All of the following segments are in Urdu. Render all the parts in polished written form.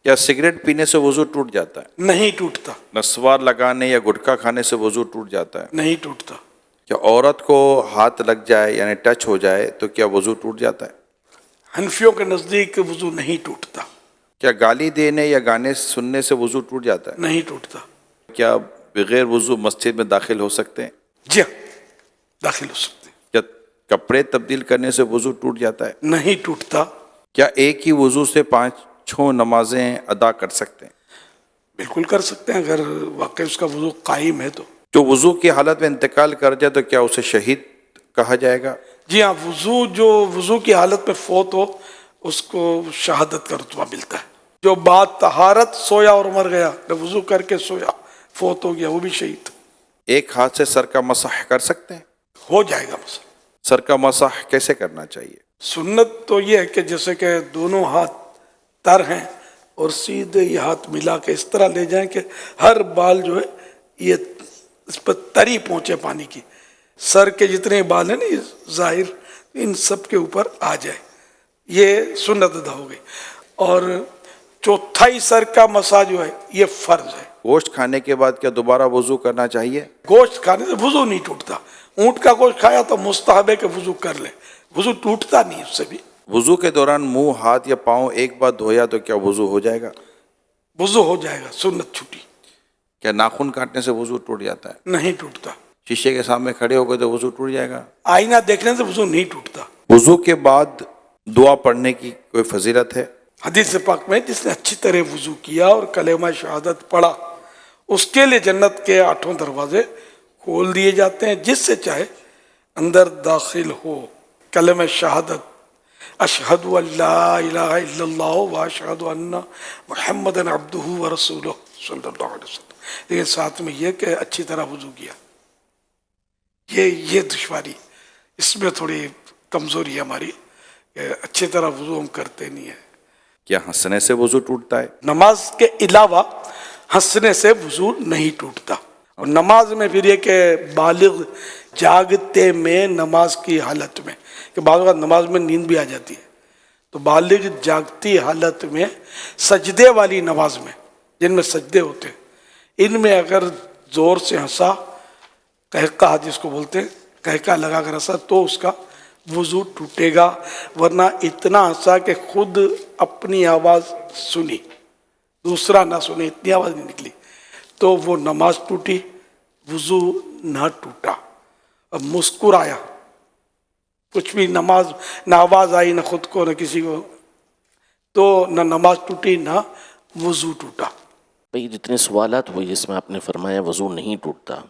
کیا سگریٹ پینے سے وضو ٹوٹ جاتا ہے؟ نہیں ٹوٹتا، نسوار لگانے یا گٹکا کھانے سے وضو ٹوٹ جاتا ہے؟ نہیں ٹوٹتا۔ کیا عورت کو ہاتھ لگ جائے یعنی ٹچ ہو جائے تو کیا وضو ٹوٹ جاتا ہے؟ حنفیوں کے نزدیک وضو نہیں ٹوٹتا، کیا گالی دینے یا گانے سننے سے وضو ٹوٹ جاتا ہے؟ نہیں ٹوٹتا۔ کیا بغیر وضو مسجد میں داخل ہو سکتے ہیں؟ جی ہاں، داخل ہو سکتے ہیں، کیا کپڑے تبدیل کرنے سے وضو ٹوٹ جاتا ہے؟ نہیں ٹوٹتا۔ کیا ایک ہی وضو سے 5 نمازیں ادا کر سکتے ہیں؟ بالکل کر سکتے ہیں اگر واقعی اس کا وضو قائم ہے تو۔ جو وضو کی حالت میں انتقال کر جائے تو کیا اسے شہید کہا جائے گا؟ جی ہاں، جو وضو کی حالت میں فوت ہو اس کو شہادت کا رتبہ ملتا ہے۔ جو بعد طہارت سویا اور مر گیا، وضو کر کے سویا فوت ہو گیا، وہ بھی شہید ایک ہاتھ سے سر کا مسح کر سکتے ہیں؟ ہو جائے گا۔ مثلا سر کا مسح کیسے کرنا چاہیے؟ سنت تو یہ ہے کہ جیسے کہ دونوں ہاتھ تر ہیں اور سیدھے یہ ہاتھ ملا کے اس طرح لے جائیں کہ ہر بال جو ہے یہ اس پر تری پہنچے پانی کی، سر کے جتنے بال ہیں نا یہ ظاہر ان سب کے اوپر آ جائے، یہ سنت ادا ہو گئی۔ اور چوتھائی سر کا مسا جو ہے یہ فرض ہے۔ گوشت کھانے کے بعد کیا دوبارہ وضو کرنا چاہیے؟ گوشت کھانے سے وضو نہیں ٹوٹتا، اونٹ کا گوشت کھایا تو مستحب ہے کہ وضو کر لے، وضو ٹوٹتا نہیں اس سے بھی۔ وضو کے دوران منہ، ہاتھ یا پاؤں ایک بار دھویا تو کیا وضو ہو جائے گا؟ وضو ہو جائے گا، سنت چھٹی، کیا ناخن کاٹنے سے وضو ٹوٹ جاتا ہے؟ نہیں ٹوٹتا۔ شیشے کے سامنے کھڑے ہو گئے تو وضو ٹوٹ جائے گا؟ آئینہ دیکھنے سے وضو نہیں ٹوٹتا۔ وضو کے بعد دعا پڑھنے کی کوئی فضیلت ہے؟ حدیث پاک میں جس نے اچھی طرح وضو کیا اور کلمہ شہادت پڑھا اس کے لیے جنت کے 8 دروازے کھول دیے جاتے ہیں، جس سے چاہے اندر داخل ہو۔ کلمہ شہادت اشہد ان لا الہ الا اللہ و اشہد ان محمد عبدہ و رسولہ صلی اللہ علیہ وسلم، لیکن ساتھ میں یہ کہ اچھی طرح وضو کیا۔ یہ دشواری، اس میں تھوڑی کمزوری ہے ہماری کہ اچھی طرح وضو ہم کرتے نہیں ہیں۔ کیا ہنسنے سے وضو ٹوٹتا ہے؟ نماز کے علاوہ ہنسنے سے وضو نہیں ٹوٹتا۔ اور نماز میں پھر یہ کہ بالغ جاگتے میں نماز کی حالت میں، کہ بعض اوقات نماز میں نیند بھی آ جاتی ہے، تو بالغ جاگتی حالت میں سجدے والی نماز میں جن میں سجدے ہوتے ہیں، ان میں اگر زور سے ہنسا، قہقہ جس کو بولتے ہیں، قہقہ لگا کر ہنسا تو اس کا وضو ٹوٹے گا، ورنہ اتنا ہنسا کہ خود اپنی آواز سنی دوسرا نہ سنے، اتنی آواز نہیں نکلی تو وہ نماز ٹوٹی، وضو نہ ٹوٹا۔ اب مسکرایا، کچھ بھی نماز نہ آواز آئی نہ خود کو نہ کسی کو، تو نہ نماز ٹوٹی نہ وضو ٹوٹا۔ بھئی جتنے سوالات ہوئے جس میں آپ نے فرمایا وضو نہیں ٹوٹتا،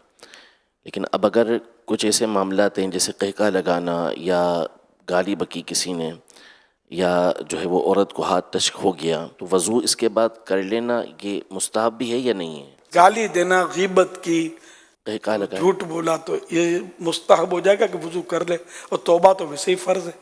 لیکن اب اگر کچھ ایسے معاملات ہیں جیسے قہقہ لگانا یا گالی بکی کسی نے یا جو ہے وہ عورت کو ہاتھ ٹچ ہو گیا، تو وضو اس کے بعد کر لینا یہ مستحب بھی ہے یا نہیں ہے؟ گالی دینا، غیبت کی، قہقہ لگانا، جھوٹ بولا تو یہ مستحب ہو جائے گا کہ وضو کر لے، اور توبہ تو ویسے ہی فرض ہے۔